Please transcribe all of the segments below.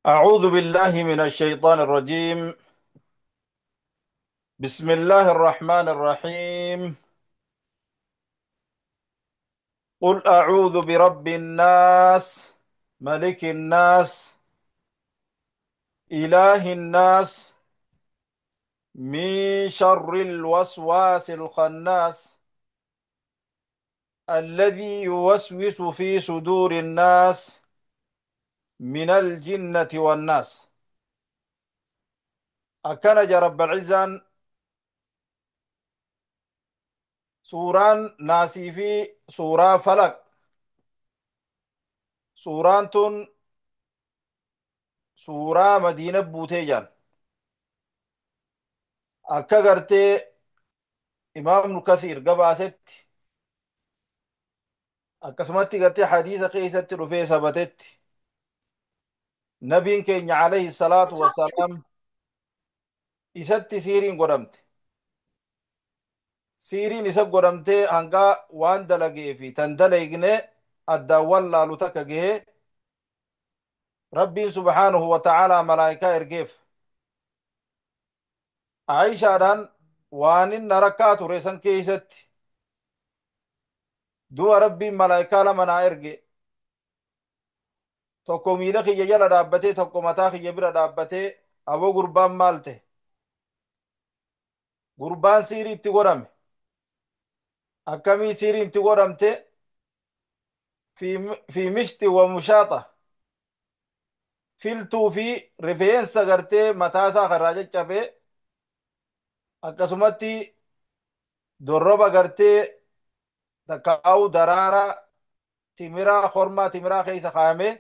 أعوذ بالله من الشيطان الرجيم. بسم الله الرحمن الرحيم. قل أعوذ برب الناس، ملك الناس، إله الناس، من شر الوسواس الخناس الذي يوسوس في صدور الناس من الجنة والناس. أكن رب العزة سوران ناسي في سورة فلك. سوران تن سورة مدينة بوتيجان. akka gartee imaamnu kasiir gabaasetti akkasumatti gartee hadiisa keessatti dhufee sabatetti nabiin keenya alayhi salaatu wassalaam isatti siiriin godhamte. Siiriin isa godhamtee hangaa waan dalagee fi tan dalagne addaan wallaalu takka gahee rabbiin subhaanahu wa ta'aalaa malaayikaa ergeef aayishaadhaan waan inni rakkaa ture san keeysatti du'a rabbiin malaayikaa lama naa erge. Tokko miila kiyya jala dhaabbatee tokko mataa kiyya bira dhaabbatee aboo gurbaan maal ta'e? Gurbaan siirii itti godhame. Akkamii siirii itti godhamte? Fi mishti wa mushaaxa, filtuu fi rifeensa gartee mataa isaa irraa caccabee akkasumatti dorroba gartee takkaa'u daraara timiraa kormaa timiraa keessa kaa'amee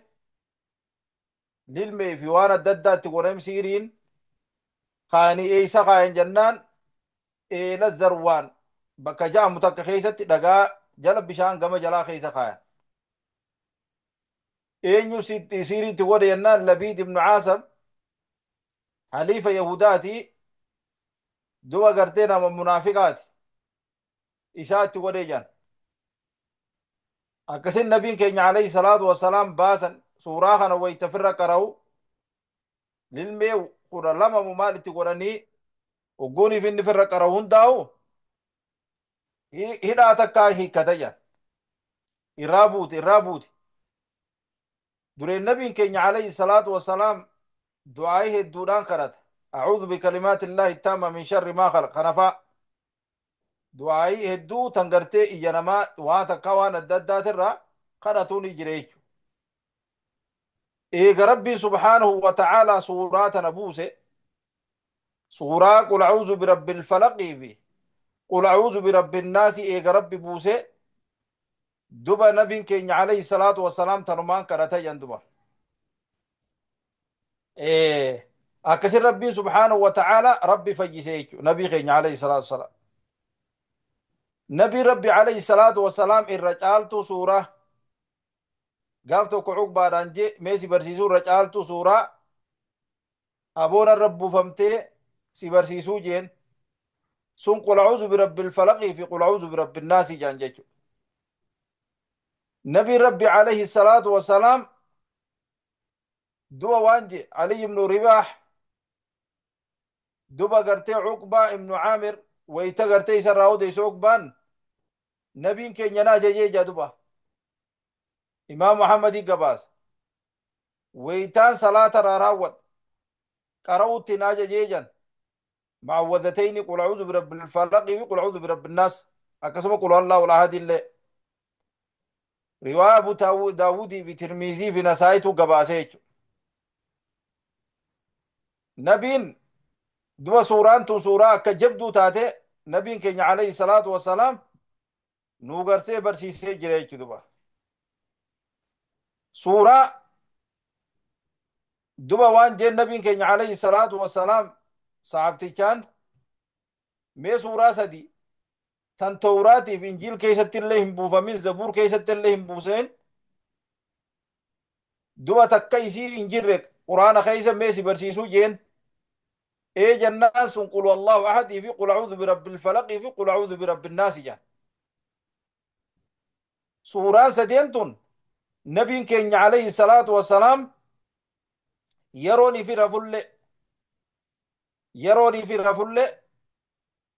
lilmee fi waan adda addaatti godhame siiriin kaanii eeysa kaayan jennaan eela zarwaan bakka ja'amu takka keessatti dhagaa jala bishaan gama jalaa keessa kaayan. Eenyu siiriitti godhe jennaan Labiid ibnu Caasam haliifa Yahudaati. Du'a gartee nama munaafiqaati isaa itti godhee jiran. Akkasin nabiin keenya alayhi salaatu wassalaam baasan suuraa kana wayta firra qara'u lilmee kudha lama maal itti godhanii ogguuniif inni firra qara'u hundaa'u hidhaa takkaa hiikkata jiran. Irraa buuti. Dureen nabiin keenya alayhi salaatu wassalaam du'aayii hedduudhaan kadhata. أعوذ بكلمات الله التامة من شر ما خلق خنفا. دعائي هدو تنغرتي إيانما واتا كوان الدادات الرا خنطوني جريج. إيغ ربي سبحانه وتعالى سورات نبوسي سورة قل أعوذ برب الفلق في قل أعوذ برب الناس إيغ ربي بوسي دبا نبي كين عليه الصلاة والسلام تنمان كرتا يندبا. إيه أكسر ربي سبحانه وتعالى ربي فجيسيك نبي كين عليه الصلاة والسلام. نبي ربي عليه الصلاة والسلام الرجالتو سورة قافتو كعوق بارانجي ميسي برسيسو رجالتو سورة أبونا الرب فمتي سي برسيسو جين سن قل أعوذ برب الفلق في قل أعوذ برب الناس جان جيجو. نبي ربي عليه الصلاة والسلام دوا وانجي علي بن رباح دبا قرتي عقبة ابن عامر ويتا قرتي سراو ديس عقبان نبي كين يناجي جيجا دبا إمام محمد قباس ويتان صلاة راراوت قرأوا تناجي جيجا معوذتين قل أعوذ برب الفلق وقل أعوذ برب الناس أكسم قل الله ولا هادي الله. رواية أبو داودي في ترميزي في نسايته قباسيج. نبين دوا سوران تون سورة كجبدو تاتي نبين كين عليه الصلاة والسلام نوغرسي برسيسي جريج دوا سورة دوا وان جين نبين كين عليه الصلاة والسلام صحابتي كان مي سورة سدي تن توراتي في إنجيل كيست اللي هم بوفامين زبور كيست اللي هم بوسين دوا تكا يصير إنجيل قرآن خيسا ميسي برسيسو جين إيه جناس قل والله أحد في قل أعوذ برب الفلق في قل أعوذ برب الناس جان. سورة سدينتون نبي كين عليه الصلاة والسلام yeroonii fi rafulle yeroonii fi rafulle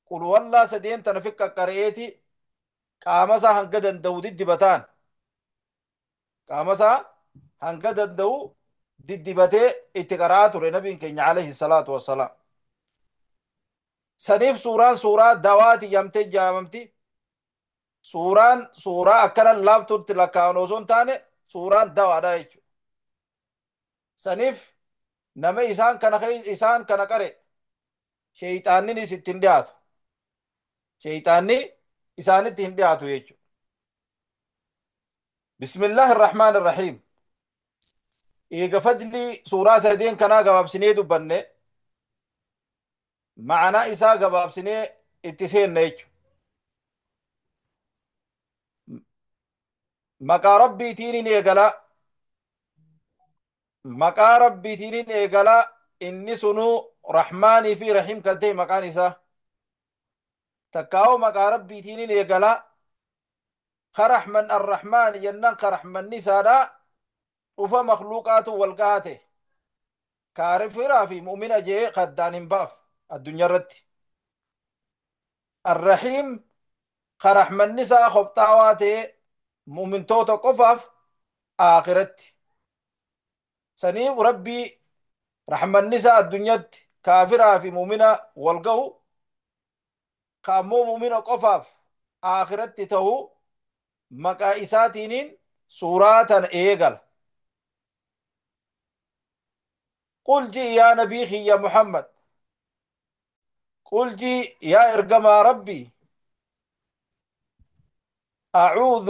qul wallaa sadeen tana fi qaqqare'eeti qaamasaa hanga danda'u diddibataan qaamasaa hanga danda'u diddibatee itti qara'aa ture nabiin keenya alayhi salaatu wassalaam saniif suuraan suuraa dawaati yamtee jaamamti suuraa akkana laaftutti lakkaa'an osoo hin taane suuraan dawaadha jechuudha saniif nama isaan kana qare sheeyxaanninis ittiin dhiyaatu sheeyxaanni isaanitti hin dhiyaatu jechuudha bismillaahi irrahmaan irrahiim eega fadlii suuraa sadeen kanaa gabaabsinee dubbanne ma'anaa isaa gabaabsinee itti seenna jechuudha maqaa rabbiitiin eegala maqaa rabbiitiin eegala inni sunuu rahmaanii fi rahiim kan ta'e maqaan isaa takkaa'oo maqaa rabbiitiin eegala karahman arrahmaan jennaan karahmanni isaadha dhufa makluuqaatu walgahaa ta'e kaarifiraa fi mu'mina jee kaddaan hin baaf addunyaa irratti arrahiim karahmanni isaa hobxaawaa ta'e mu'mintoota qofaaf aakiratti saniif rabbii rahmanni isaa addunyaatti kaafiraa fi mu'mina walgahu ka ammoo mu'mina qofaaf aakiratti ta'u maqaa isaatiiniin suuraa tan eegala قل جي يا نبي يا محمد قل جي يا إرجما ربي أعوذ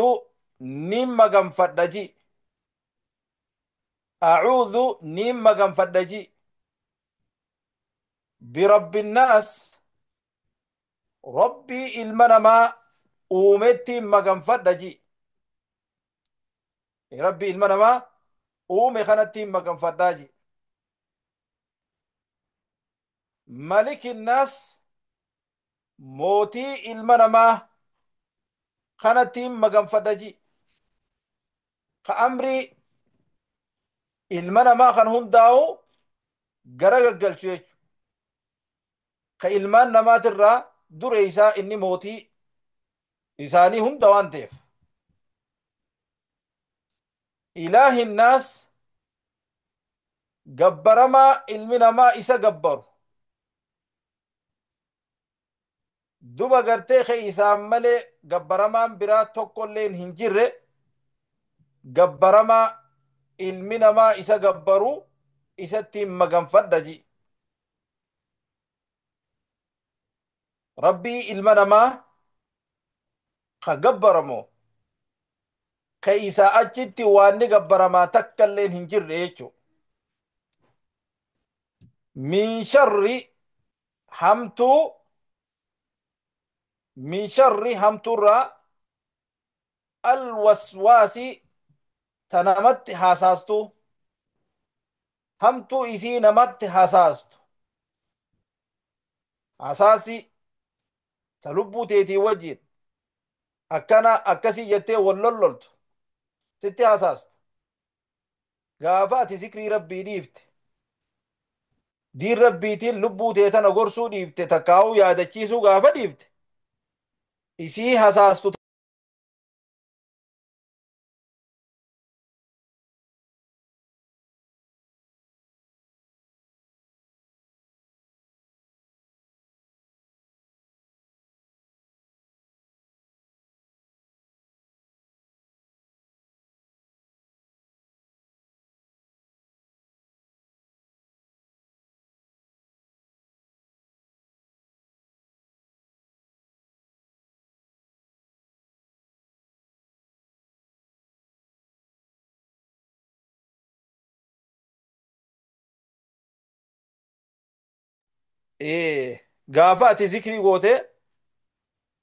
نيم مجم فدجي أعوذ نيم مجم فدجي برب الناس ربي المنما أومتي مجم فدجي ربي المنما أومي خنتي مجم فدجي ملك الناس موتي المنما خنتي مجم فدجي كأمري المنما خن هنداو غرق الجلشوش كإلمان نمات الرا در إيسا إني موتي إساني هندوان تيف إله الناس جبرما المنما إسا جبر دوبا غرتي خي إسام ملي جبرما برا توكولين هنجر جبرما ilminama isa gabbaru isatti maganfadha ji rabbii ilma namaa ka gabbaramoo ka isaa achitti waanni gabbaramaa takkailleen hin jirre jechu min sharri hamtuu min sharri hamtuurraa alwaswaasi ta namatti haasaastu hamtuu isii namatti hasaastu hasaasi ta lubbuu teetii wajjin akkana akkasii jettee wallolloltu sitti hasaastu gaafa ati zikrii rabbii dhiifte diin rabbiitiin lubbuu teetana gorsuu dhiifte takkaa'uu yaadachiisuu gaafa dhiifte isii hasaastu gaafa ati zikrii goote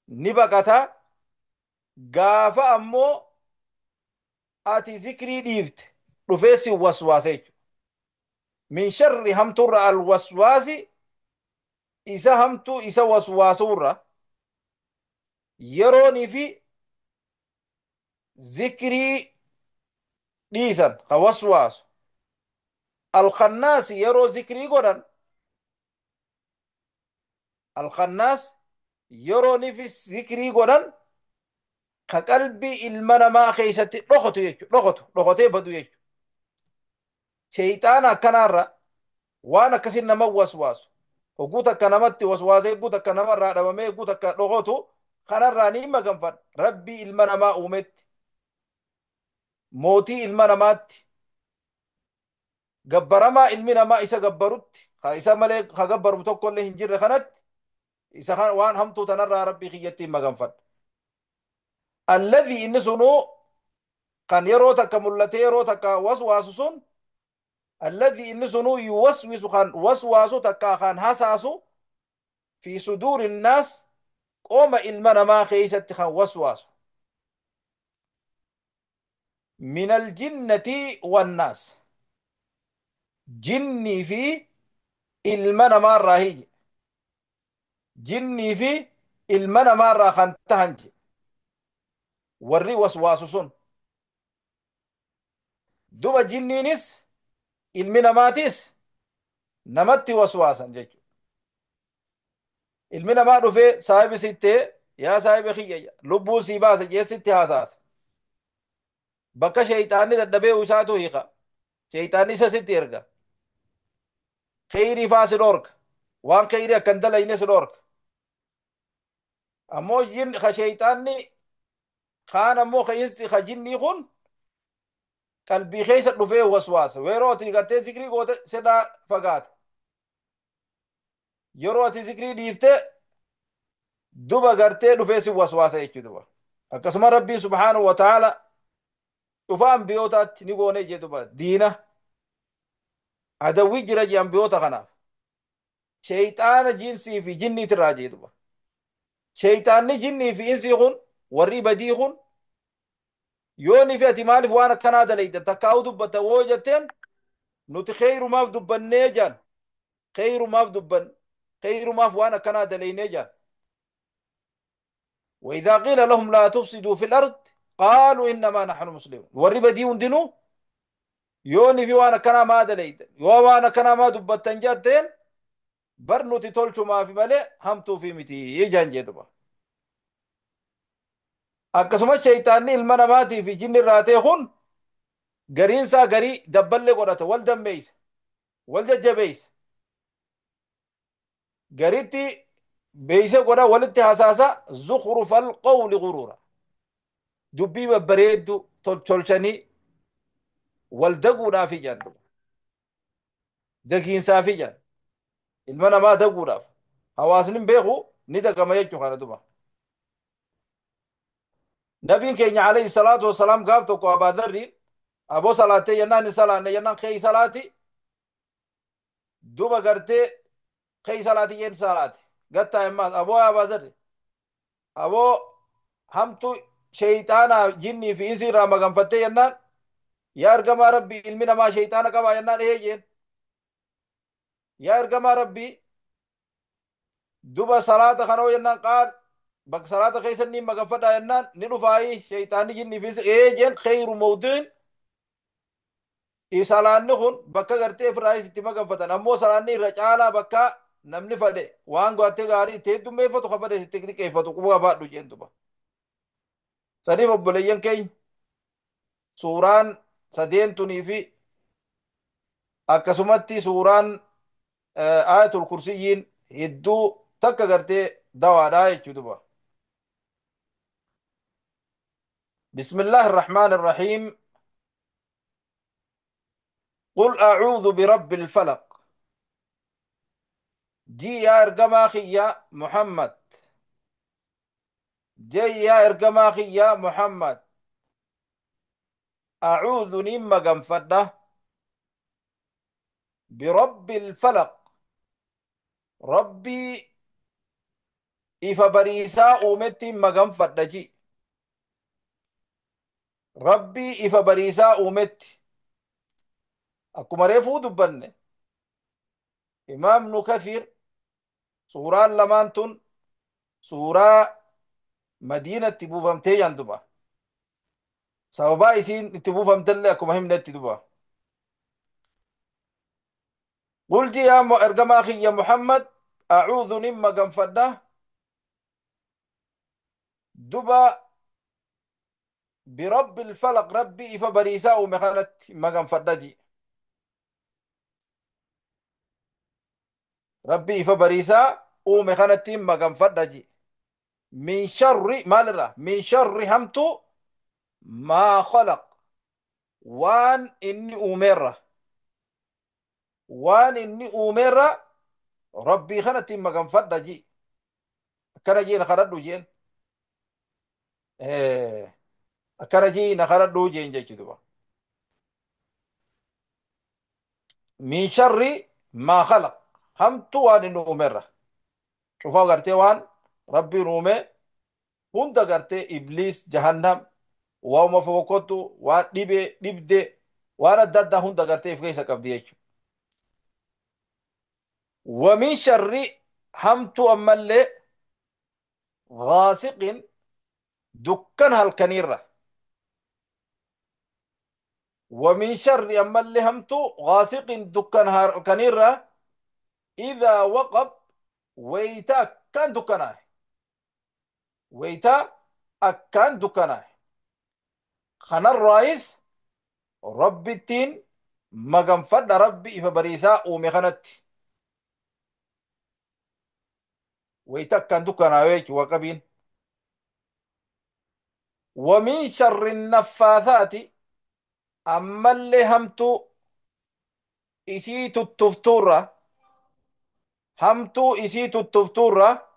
ni baqata gaafa ammoo ati zikrii dhiifte dhufee si waswaasa jechuudha min sharri hamtuurra alwaswaasi isa hamtuu isa waswaasuurra yeroonii fi zikrii dhiisan ka waswaasu الخناس يرو ذكري قرن الخناس يرو نفس ذكري قرن كقلبي المنا ما خيستي رخصو يجو رخصو بدو يجو شيطانا كنارا وانا كسين نما وسواس وقوتا كنمت وسواسي قوتا كنما را دمامي قوتا كنغوتو خنارا نيما غنفن ربي المنا ما أومت موتي المنا مات gabbarama ilmi namaa isa gabbarutti ha isa malee ha gabbaru tokko illee hin jirre kanatti isa waan hamtuu tanarraa rabbii kiyyattiin maganfadha alladhi inni sunuu kan yeroo takka mul'ate yeroo takka waswaasu sun alladhi inni sunuu yuwaswisu kan waswaasu takka kan hasaasu fi suduuri innaas qooma ilma namaa keeysatti kan waswaasu min aljinnati wannaas jinnii fi ilma namaarraa hiyye jinnii fi ilma namaarraa kan tahan warri waswaasu sun duba jinniinis ilmi namaatis namatti waswaasan jechuudha. Ilmi namaa dhufee saahibi sittee yaa saahibi kiyya lubbuun sii baasa jeessitti haasaasa. Bakka sheeyxaanni dadhabee isaatu hiika. Sheeyxaanni isa sitti erga. Kheyrii faa si dhorka. Waan kheyrii akkan dalayne si dhorka. Ammoo ka sheeyxaanni kaan ammoo ka jinnii kun qalbii keessa dhufee waswaasa yeroo ati gartee zikrii goote sedhaa fagaata yeroo ati zikrii dhiifte duba gartee dhufee si waswaasa jechuudha akkasuma rabbii subhaanahu wa ta'ala dhufa ambiyootaatti ni goone jee duba diina adawwii jira jee ambiyoota kanaaf sheeyxaana jinsii fi jinniitirraa jee duba sheeyxaanni jinnii fi insii kun warri badii kun yooni fi ati maaliif waan akkanaa dalaydan takkaa'u dubbata woo jetteen nuti kheyrumaaf dubbannee jaan kheyrumaaf dubban kheyrumaaf waan akkanaa dalaynee jaan وإذا قيل لهم لا تفسدوا في الأرض قالوا إنما نحن مسلمون والربا دي وندنو يوني في وانا كنا ما دليد وانا كنا ما دبتن جاتين برنو تتولشو ما في ملي همتو في متي يجان جدبا أكسما الشيطاني المناماتي في جن الراتي خون غرين سا غري دبل قرأت والدم بيس والججبيس غريتي بيسه قرأ ولدت حساسا زخرف القول غرورا دبي ببريد تلشني والدقونا في جانب دقين سافي جان المنا ما دقونا حواسن بيخو ندق ما يجو خانا دوبا نبي كيني عليه الصلاة والسلام قابتو أبا ذري أبو صلاتي ينان صلاة ينان خي صلاتي دوبا قرتي خي صلاتي ين صلاتي قطع يماس أبو أبا ذري أبو همتو شيطانا جني في إنسي راما قنفتي ينان يا ارجما ربي المنا ما شيطان كما ينان هيجين يا ارجما ربي دوبا صلاة خنو ينان قال بك صلاة خيسني مغفدا ينان ندفاي شيطان جني في هيجين خير موضوع إسالان نخون بكا غرتي فرايس تي مغفدا نمو سلاني رجالا بكا نمني فدي وان غواتي غاري تيدو ميفتو خفدي ستكري كيفتو كبغا بادو جين دوبا سنيف بلين كين سوران سدين توني في akkasumatti suuraan ayatul kursiyyiin hedduu takka gartee dawaadha jechuu duba bismillahi الرحمن الرحيم قل أعوذ برب الفلق جي يا إرقما يا محمد جي يا إرقما يا محمد أعوذ نم قنفده برب الفلق ربي إفا بريسا أومتي مقنفده جي ربي إفا بريسا أومتي أكما ريفو دبنه إمام ابن كثير سورة لمانتون سورة مدينة تبوفمتي يندبا سببا إسين تبوفمتلي أكما هم نتي دبا قلت يا ارقم اخي يا محمد، اعوذ نما قنفده دبا برب الفلق ربي فبريسا ومخانت ما قنفده دي. ربي فبريسا ومخانت ما قنفده دي. من شر مالرا من شر همتو ما خلق، وان اني امره، وان اني امره ربي خانت ما قنفده جي. كان جي نخرج جين. ايه كان جي نخرج جين جي كده. من شر ما خلق، همتو وان اني امره. شوفوا غرتي وان ربي رومي هند غرتي ابليس جهنم وما فوقته وديبه ديبده وانا ددا هند غرتي في كيسا كبديش. ومن شر همت اما اللي غاسق دكان هالكنيرة. ومن شر اما اللي همت غاسق دكان هالكنيرة اذا وقب ويتا كان دكانه، ويتا اكان دكانه. خنا الرئيس ربي التين مغم فد ربي فبريسا ومخنت ويتكن دكنا ويك وقبين. ومن شر النفاثات أما اللي همتو إسيتو التفتورة، همتو إسيتو التفتورة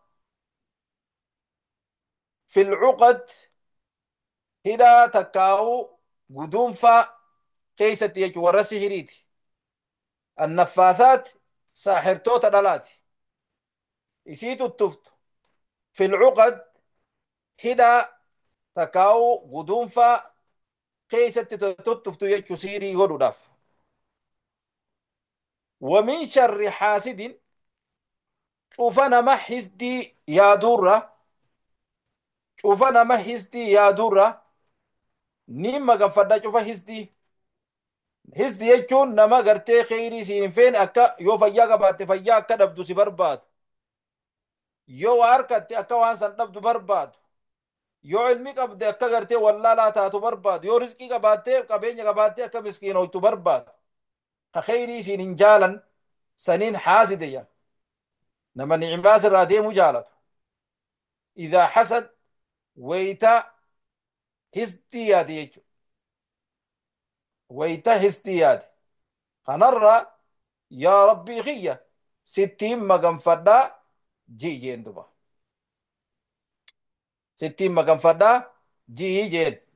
في العقد هدا تكاو قدوم فا كيسة يك ورسي هريتي. النفاثات ساحرتو تدلاتي إسيتو التفت في العقد هدا تكاو قدوم فا كيسة تتفتو يك سيري غدو داف. ومن شر حاسد شوف انا ما حسدي يا درة، شوف انا ما حسدي يا درة نيم ما كان فدا شوف حسدي. حسدي يجون نما غرتي خيري سين فين اكا يو فيا قبات فيا اكا دبدو سي برباد، يو اركت اكا وان سن دبدو برباد، يو علمي قبد اكا غرتي والله لا تاتو برباد، يو رزقي قبات قبين قبات اكا مسكين ويتو برباد. خيري سين انجالا سنين حاسد يا نما نعماس الرادي مجالته. اذا حسد ويتا حسدي يا دي، ويتا حسدي يا دي. خنرة يا ربي غية ستين مقام فدا جي جين دوبا. ستين مقام فدا جي جين